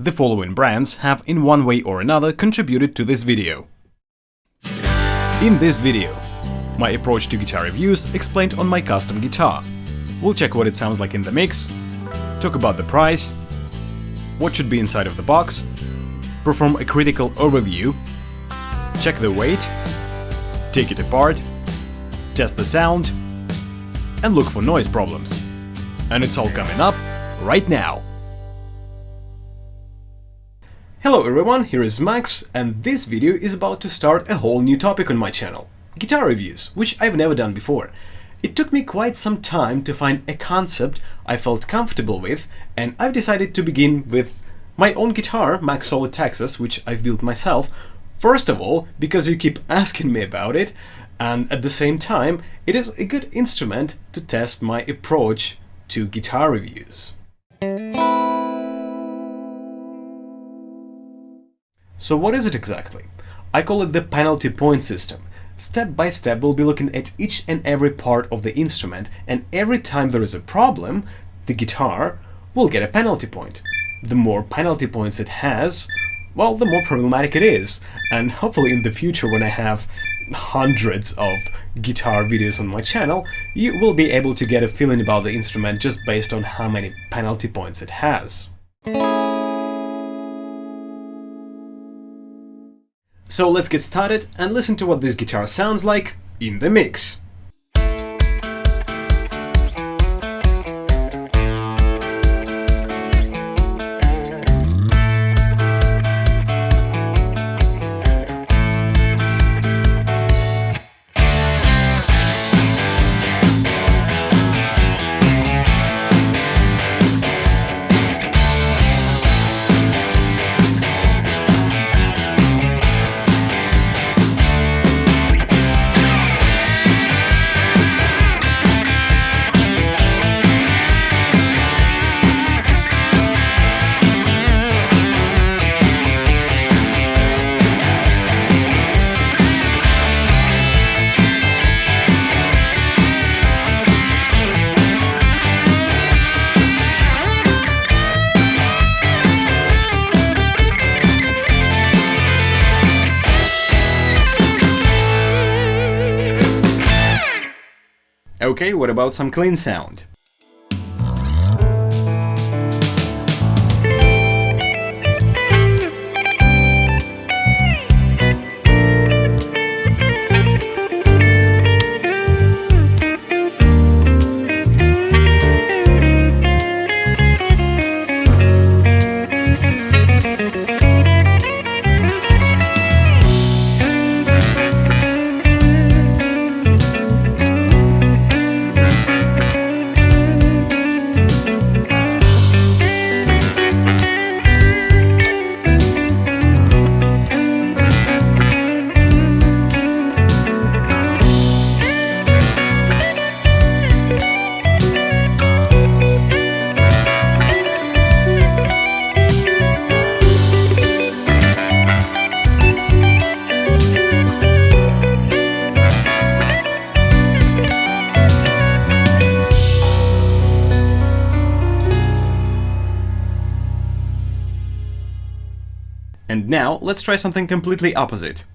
The following brands have in one way or another contributed to this video. In this video, my approach to guitar reviews explained on my custom guitar. We'll check what it sounds like in the mix, talk about the price, what should be inside of the box, perform a critical overview, check the weight, take it apart, test the sound, and look for noise problems. And it's all coming up right now. Hello everyone, here is Max, and this video is about to start a whole new topic on my channel. Guitar reviews, which I've never done before. It took me quite some time to find a concept I felt comfortable with, and I've decided to begin with my own guitar, Max Solid Texas, which I've built myself. First of all, because you keep asking me about it, and at the same time, it is a good instrument to test my approach to guitar reviews. So what is it exactly? I call it the penalty point system. Step by step, we'll be looking at each and every part of the instrument, and every time there is a problem, the guitar will get a penalty point. The more penalty points it has, well, the more problematic it is. And hopefully in the future, when I have hundreds of guitar videos on my channel, you will be able to get a feeling about the instrument just based on how many penalty points it has. So let's get started and listen to what this guitar sounds like in the mix. Okay, what about some clean sound? And now, let's try something completely opposite.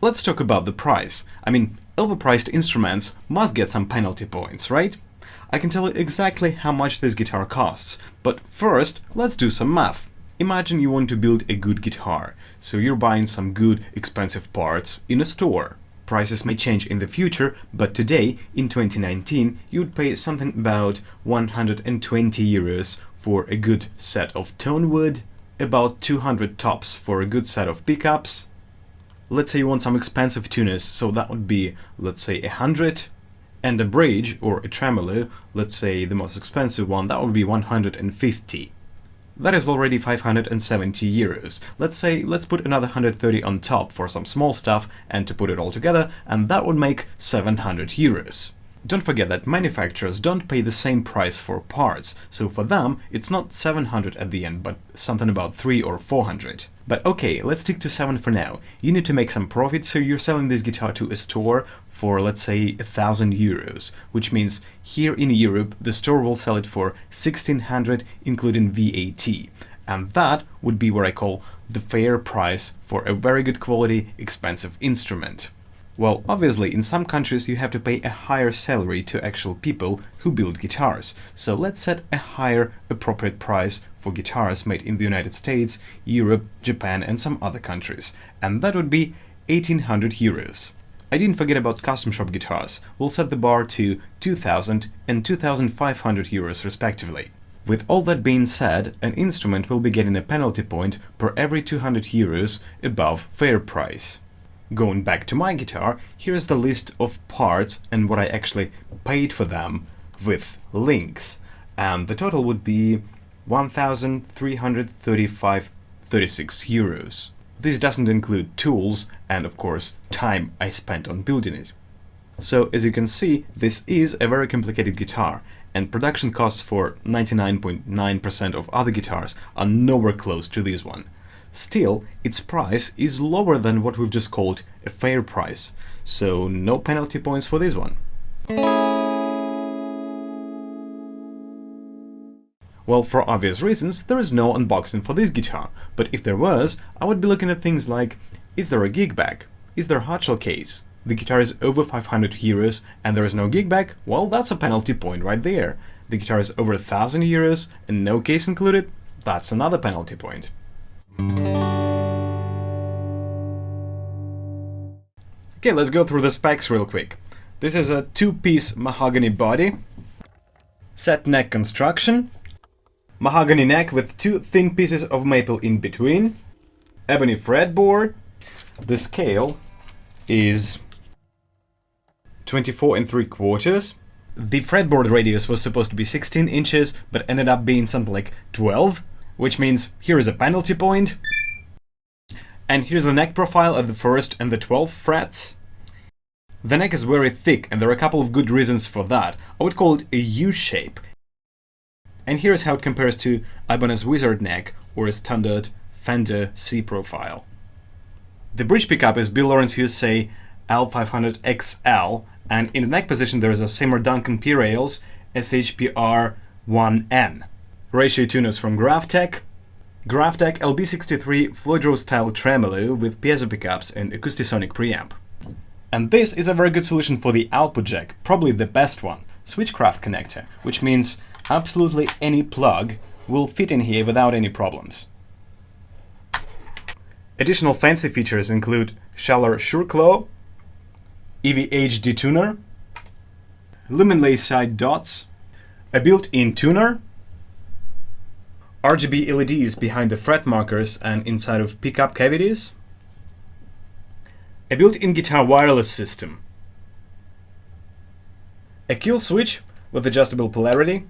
Let's talk about the price. I mean, overpriced instruments must get some penalty points, right? I can tell you exactly how much this guitar costs, but first let's do some math. Imagine you want to build a good guitar, so you're buying some good expensive parts in a store. Prices may change in the future, but today, in 2019, you'd pay something about 120 euros for a good set of tone wood, about 200 tops for a good set of pickups. Let's say you want some expensive tuners, so that would be, let's say, 100. And a bridge or a tremolo, let's say the most expensive one, that would be 150. That is already 570 euros. Let's put another 130 on top for some small stuff and to put it all together, and that would make 700 euros. Don't forget that manufacturers don't pay the same price for parts, so for them it's not 700 at the end, but something about 300 or 400. But okay, let's stick to 7 for now. You need to make some profit, so you're selling this guitar to a store for, let's say, 1,000 euros, which means here in Europe the store will sell it for 1,600 including VAT. And that would be what I call the fair price for a very good quality, expensive instrument. Well, obviously, in some countries you have to pay a higher salary to actual people who build guitars, so let's set a higher appropriate price for guitars made in the United States, Europe, Japan and some other countries, and that would be 1,800 euros. I didn't forget about custom shop guitars. We'll set the bar to 2,000 and 2,500 euros respectively. With all that being said, an instrument will be getting a penalty point per every 200 euros above fair price. Going back to my guitar, here's the list of parts and what I actually paid for them with links. And the total would be 1,335.36 euros. This doesn't include tools and, of course, time I spent on building it. So, as you can see, this is a very complicated guitar, and production costs for 99.9% of other guitars are nowhere close to this one. Still, its price is lower than what we've just called a fair price, so no penalty points for this one. Well, for obvious reasons, there is no unboxing for this guitar, but if there was, I would be looking at things like, is there a gig bag? Is there a hardshell case? The guitar is over 500 euros and there is no gig bag? Well, that's a penalty point right there. The guitar is over 1,000 euros and no case included? That's another penalty point. Okay, let's go through the specs real quick. This is a 2-piece mahogany body, set neck construction, mahogany neck with 2 thin pieces of maple in between, ebony fretboard. The scale is 24 3/4. The fretboard radius was supposed to be 16 inches, but ended up being something like 12. Which means here is a penalty point. And here's the neck profile at the 1st and the 12th frets. The neck is very thick and there are a couple of good reasons for that. I would call it a U-shape. And here's how it compares to Ibanez Wizard neck or a standard Fender C profile. The bridge pickup is Bill Lawrence USA L500XL, and in the neck position there is a Seymour Duncan P-Rails SHPR 1N. Ratio tuners from Graphtec LB63 Floydrose style tremolo with piezo pickups and Acousti-Phonic preamp. And this is a very good solution for the output jack, probably the best one, Switchcraft connector, which means absolutely any plug will fit in here without any problems. Additional fancy features include Schaller Sureclaw, EVH detuner, lumen side dots, a built-in tuner, RGB LEDs behind the fret markers and inside of pickup cavities, a built-in guitar wireless system, a kill switch with adjustable polarity,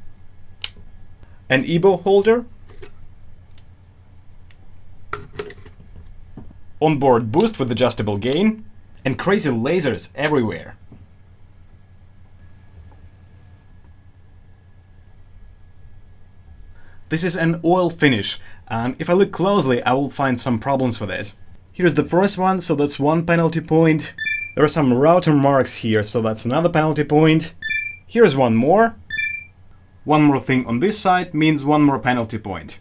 an EBO holder, onboard boost with adjustable gain, and crazy lasers everywhere. This is an oil finish, and if I look closely I will find some problems with it. Here's the first one, so that's 1 penalty point. There are some router marks here, so that's another penalty point. Here's one more. One more thing on this side means 1 more penalty point.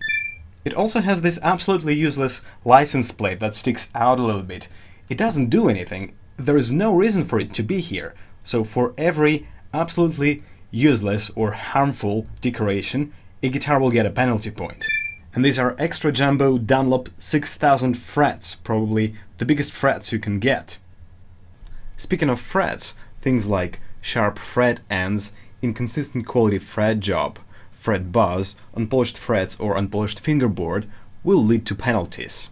It also has this absolutely useless license plate that sticks out a little bit. It doesn't do anything. there is no reason for it to be here. So for every absolutely useless or harmful decoration, a guitar will get a penalty point. And these are extra jumbo Dunlop 6000 frets, probably the biggest frets you can get. Speaking of frets, things like sharp fret ends, inconsistent quality fret job, fret buzz, unpolished frets or unpolished fingerboard will lead to penalties.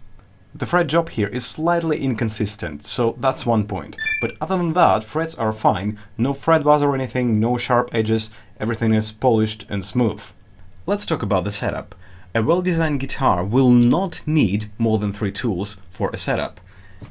The fret job here is slightly inconsistent, so that's one point. But other than that, frets are fine, no fret buzz or anything, no sharp edges, everything is polished and smooth. Let's talk about the setup. A well-designed guitar will not need more than 3 tools for a setup.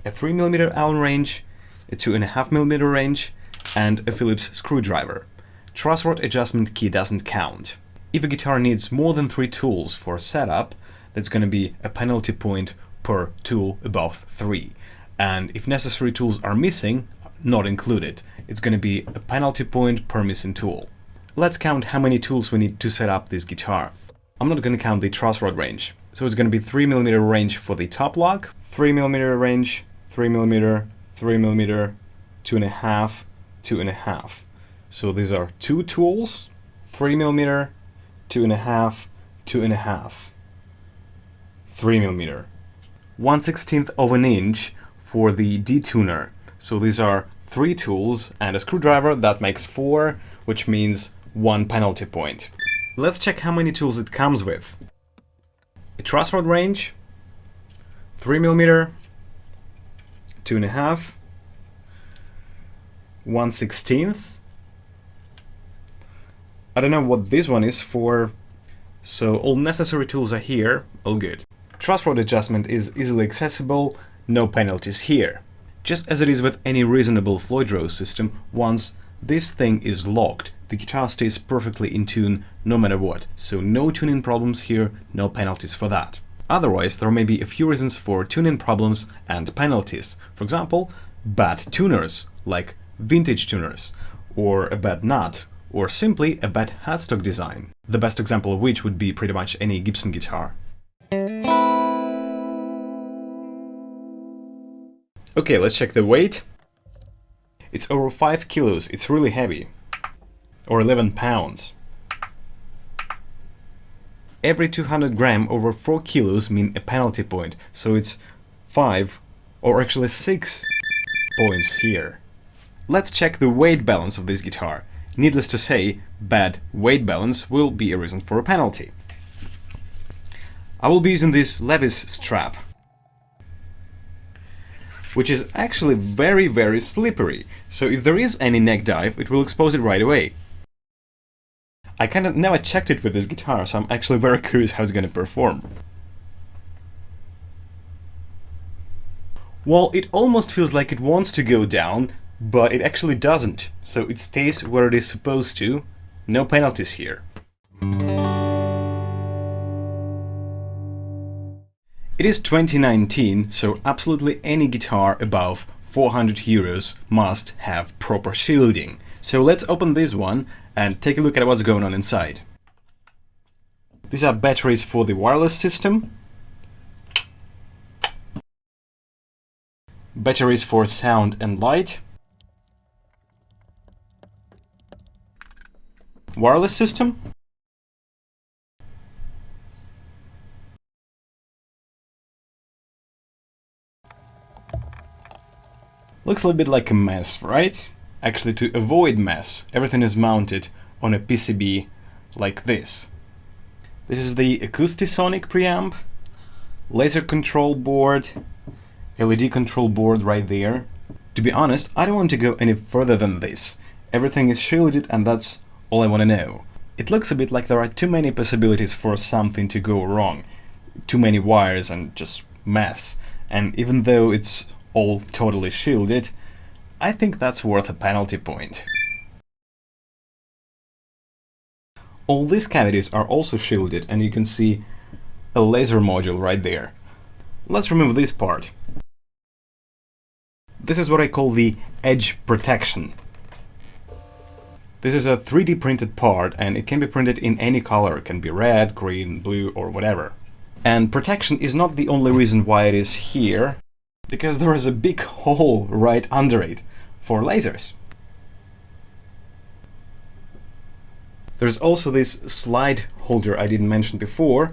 A 3mm Allen wrench, a 2.5mm wrench, and a Phillips screwdriver. Truss rod adjustment key doesn't count. If a guitar needs more than 3 tools for a setup, that's going to be a penalty point per tool above 3. And if necessary tools are missing, not included, it's going to be a penalty point per missing tool. Let's count how many tools we need to set up this guitar. I'm not going to count the truss rod range. So it's going to be 3mm range for the top lock, 3mm range, 3mm, 3mm, 2.5, 2.5. So these are 2 tools, 3mm, 2.5, 2.5, 3mm. 1/16 of an inch for the detuner. So these are 3 tools and a screwdriver, that makes 4, which means 1 penalty point. Let's check how many tools it comes with. A truss rod range, 3mm, 2.5, 1/16. I don't know what this one is for, so all necessary tools are here, all good. Truss rod adjustment is easily accessible, no penalties here. Just as it is with any reasonable Floyd Rose system, once this thing is locked, the guitar stays perfectly in tune no matter what, so no tuning problems here, no penalties for that. Otherwise, there may be a few reasons for tuning problems and penalties. For example, bad tuners, like vintage tuners, or a bad nut, or simply a bad headstock design, the best example of which would be pretty much any Gibson guitar. Okay, let's check the weight. It's over 5 kilos, it's really heavy. Or 11 pounds. Every 200 gram over 4 kilos mean a penalty point, so it's 5 or actually 6 points here. Let's check the weight balance of this guitar. Needless to say, bad weight balance will be a reason for a penalty. I will be using this Levis strap, which is actually very slippery, so if there is any neck dive, it will expose it right away. I kind of never checked it with this guitar, so I'm actually very curious how it's going to perform. Well, it almost feels like it wants to go down, but it actually doesn't, so it stays where it is supposed to. No penalties here. It is 2019, so absolutely any guitar above 400 euros must have proper shielding. So let's open this one and take a look at what's going on inside. These are batteries for the wireless system, batteries for sound and light, wireless system, looks a little bit like a mess, right? Actually, to avoid mess, everything is mounted on a PCB like this. This is the Acousti-Phonic preamp, laser control board, LED control board right there. To be honest, I don't want to go any further than this. Everything is shielded and that's all I want to know. It looks a bit like there are too many possibilities for something to go wrong. Too many wires and just mess. And even though it's all totally shielded, I think that's worth a penalty point. All these cavities are also shielded and you can see a laser module right there. Let's remove this part. This is what I call the edge protection. This is a 3D printed part and it can be printed in any color. It can be red, green, blue or whatever. And protection is not the only reason why it is here. because there is a big hole right under it for lasers. There's also this slide holder I didn't mention before,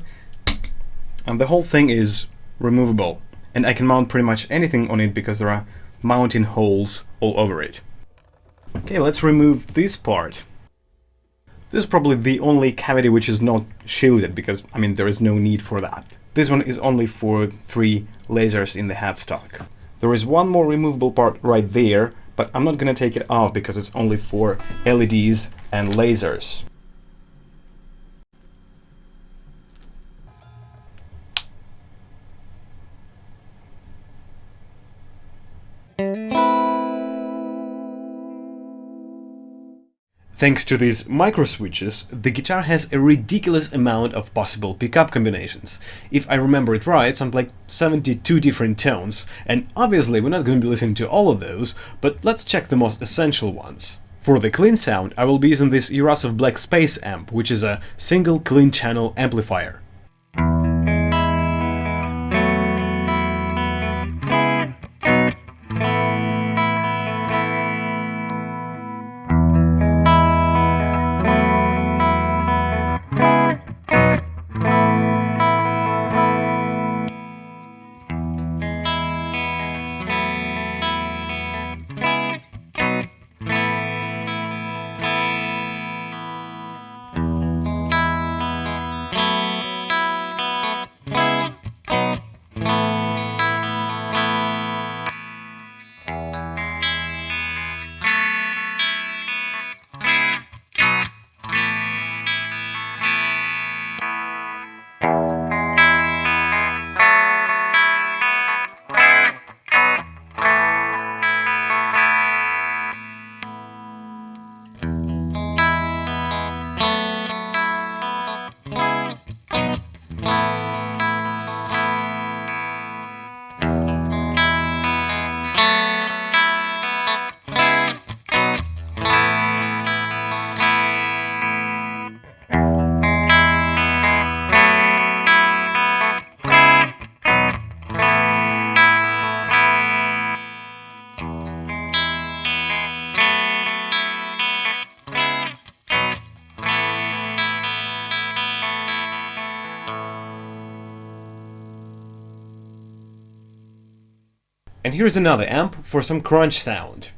and the whole thing is removable, and I can mount pretty much anything on it because there are mounting holes all over it. Okay, let's remove this part. This is probably the only cavity which is not shielded, because, I mean, there is no need for that. This one is only for 3 lasers in the headstock. There is one more removable part right there, but I'm not gonna take it off because it's only for LEDs and lasers. Thanks to these micro switches, the guitar has a ridiculous amount of possible pickup combinations. If I remember it right, something like 72 different tones, and obviously we're not going to be listening to all of those, but let's check the most essential ones. For the clean sound, I will be using this Urasov Black Space amp, which is a single clean channel amplifier. And here's another amp for some crunch sound.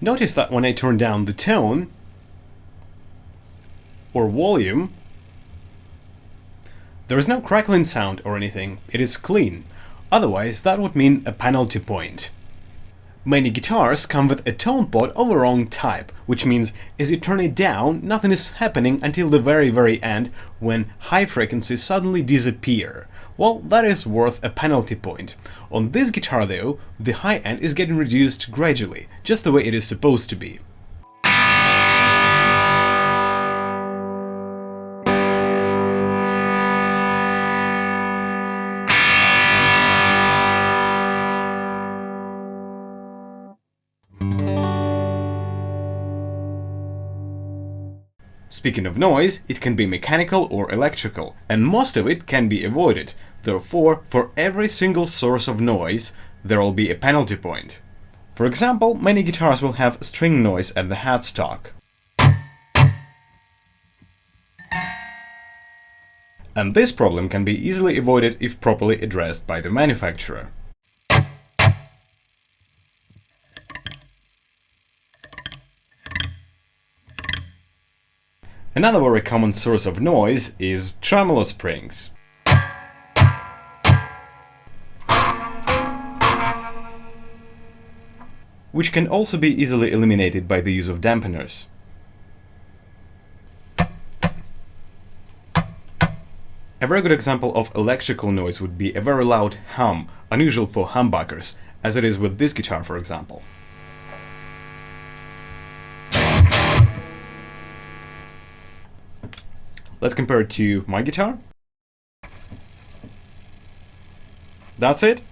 Notice that when I turn down the tone or volume, there is no crackling sound or anything, it is clean. Otherwise, that would mean a penalty point. Many guitars come with a tone pot of the wrong type, which means as you turn it down, nothing is happening until the very end, when high frequencies suddenly disappear. Well, that is worth a penalty point. On this guitar though, the high end is getting reduced gradually, just the way it is supposed to be. Speaking of noise, it can be mechanical or electrical, and most of it can be avoided. Therefore, for every single source of noise, there will be a penalty point. For example, many guitars will have string noise at the headstock. And this problem can be easily avoided if properly addressed by the manufacturer. Another very common source of noise is tremolo springs. Which can also be easily eliminated by the use of dampeners. A very good example of electrical noise would be a very loud hum, unusual for humbuckers, as it is with this guitar, for example. Let's compare it to my guitar. That's it.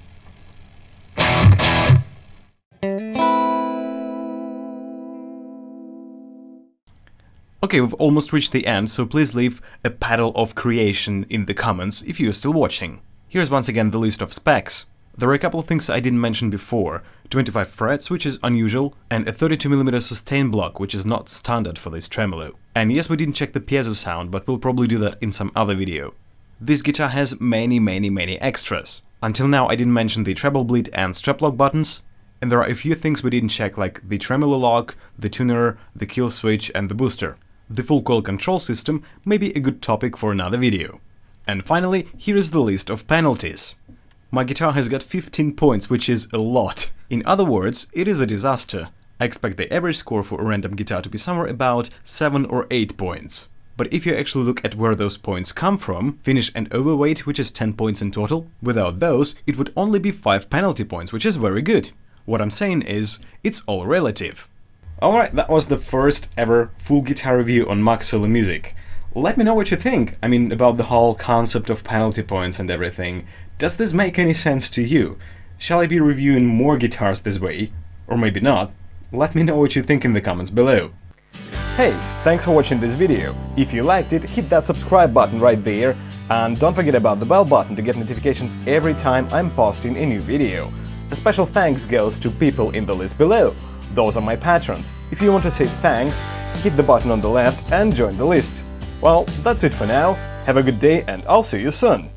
Okay, we've almost reached the end, so please leave a paddle of creation in the comments if you're still watching. Here's once again the list of specs. There are a couple of things I didn't mention before: 25 frets, which is unusual, and a 32mm sustain block, which is not standard for this tremolo. And yes, we didn't check the piezo sound, but we'll probably do that in some other video. This guitar has many extras. Until now I didn't mention the treble bleed and strap lock buttons, and there are a few things we didn't check, like the tremolo lock, the tuner, the kill switch and the booster. The full coil control system may be a good topic for another video. And finally, here is the list of penalties. My guitar has got 15 points, which is a lot. In other words, it is a disaster. I expect the average score for a random guitar to be somewhere about 7 or 8 points. But if you actually look at where those points come from, finish and overweight, which is 10 points in total, without those, it would only be 5 penalty points, which is very good. What I'm saying is, it's all relative. Alright, that was the first ever full guitar review on Max Solo Music. Let me know what you think, about the whole concept of penalty points and everything. Does this make any sense to you? Shall I be reviewing more guitars this way? Or maybe not? Let me know what you think in the comments below. Hey, thanks for watching this video. If you liked it, hit that subscribe button right there, and don't forget about the bell button to get notifications every time I'm posting a new video. A special thanks goes to people in the list below. Those are my patrons. If you want to say thanks, hit the button on the left and join the list. Well, that's it for now. Have a good day and I'll see you soon.